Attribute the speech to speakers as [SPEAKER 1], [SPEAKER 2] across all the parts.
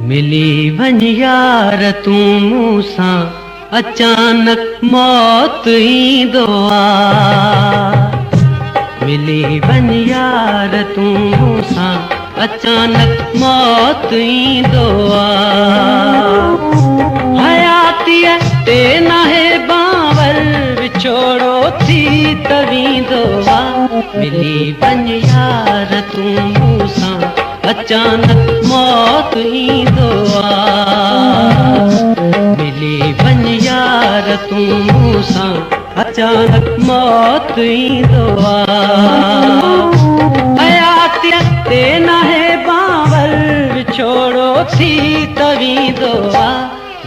[SPEAKER 1] मिली वञ यार तूं मूंसां अचानक मौत ईंदो आहे। मिली वञ यार तूं मूंसां अचानक मौत ईंदो आहे। हयातीअ ते नाहे बांवर विछोड़ो थी त वेंदो आहे। मिली वञ यार तूं मूंसां अचानक मौत ईंदो आहे। मिली वञ यार तूं मूंसां अचानक मौत ईंदो आहे। हयातीअ ते नाहे बांवर विछोड़ो थी त वेंदो आहे।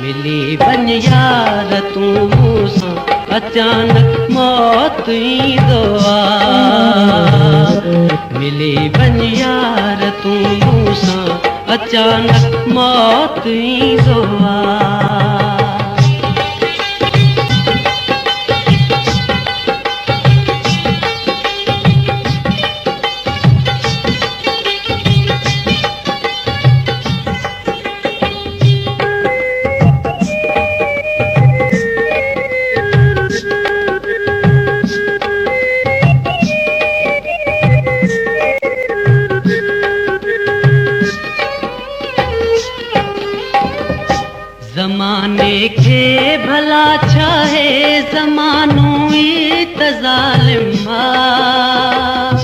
[SPEAKER 1] मिली वञ यार तूं मूंसां अचानक मौत ईंदो आहे। मिली वञ यार तूं मूंसां अचानक मौत ईंदो आहे। ज़माने खे भला छा है ज़मानो ई त ज़ालिम आहे।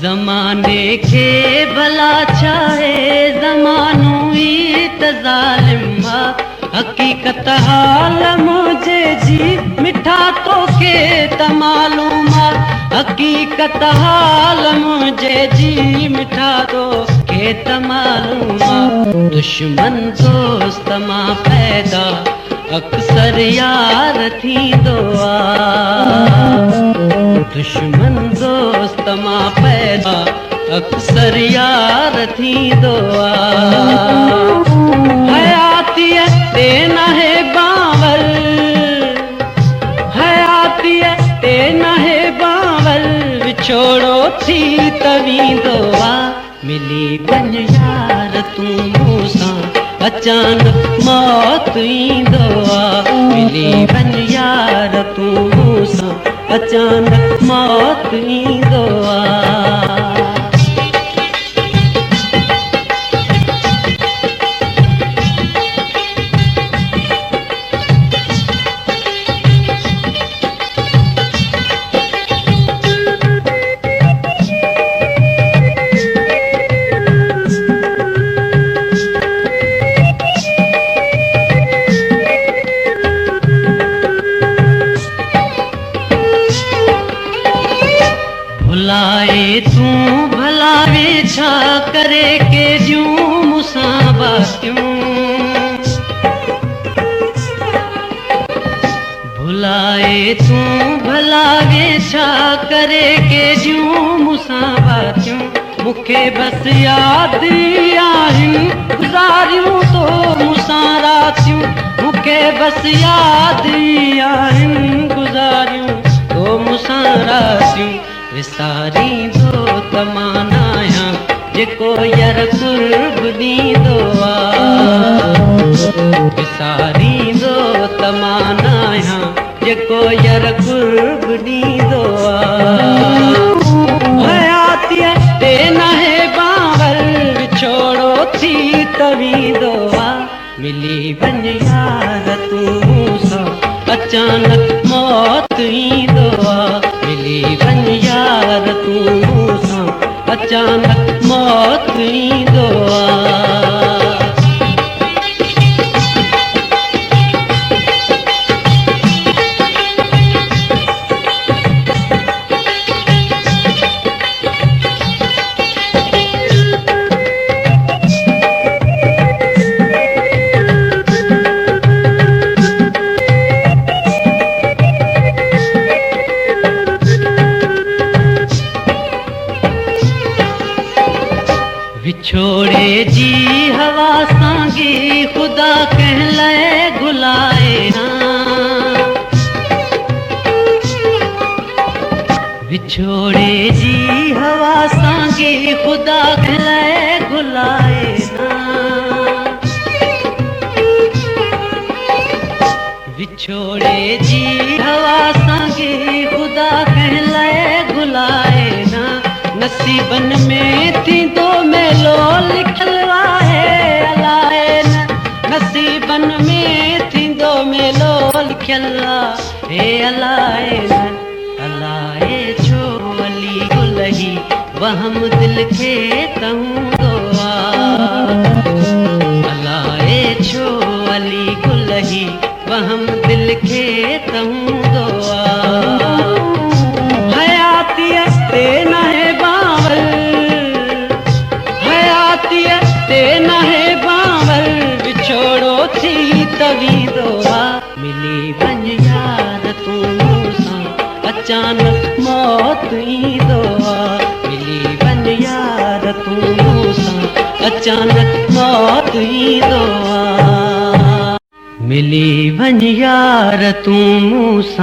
[SPEAKER 1] ज़माने खे भला छा है ज़मानो ई त ज़ालिम आहे। हक़ीक़त हाल मुंहिंजे जी मिठा तोखे त मालूम आहे। हक़ीक़त हाल मुंहिंजे जी मिठा तोखे त मालूम आहे। दुश्मन दोस्त मां पैदा अक्सर यार थींदो आहे। दुश्मन दोस्त मां पैदा अक्सर यार थींदो आहे। हयातीअ ते नाहे बांवर हयातीअ ते नाहे बांवर विछोड़ो थी त वेंदो आहे। मिली वञ यार तूं मूंसां अचानक मौत ईंदो आहे। मिली वञ यार तूं मूंसां अचानक मौत ईंदो आहे। भुलाए तूं भलावे छा करे के ॾियूं मूंसां बातियूं। भुलाए तूं भलावे छा करे के ॾियूं मूंसां बातियूं। मूंखे बसि यादि आहिनि गुज़ारियूं तो मूंसां रातियूं। मूंखे बसि यादि आहिनि गुज़ारियूं तो मूंसां रातियूं। विसारींदो त मां न आहियां जेको यार कुर्ब ॾींदो आहे। विसारींदो त मां न आहियां जेको यार कुर्ब ॾींदो आहे। हयातीअ ते नाहे बांवर विछोड़ो थी त वेंदो आहे। मिली वञ यार तूं मूंसां अचानक मौत ईंदो आहे। मिली वञ यार तूं मूंसां अचानक मौत ईंदो आहे। विछोड़े जी हवा सांगी खुदा कहलाए घुलाए। विछोड़े जी हवा सांगी ख़ुदा कहलाए घुलाए ना विछोड़े जी हवा सांगी ख़ुदा कहलाए घुलाए ना नसीबन में थींदो मेलो लिखल आहे अलाए न नसीबन में थींदो मेलो लिखल आहे अलाए न अलाए छो अली गुलही वहम दिल खे तहूंदो अलाए छो अली गुलही वहम दिल खे तहूंदो हयातीअ ते नाहे बावल हयातीअ ते नाहे बावल विछोड़ो थी तवींदो मिली वञ यार तूं मूंसां अचानक मौत ईंदो मिली वञ यार तूं मूंसां अचानक मौत ईंदो मिली वञ यार तूं मूंसां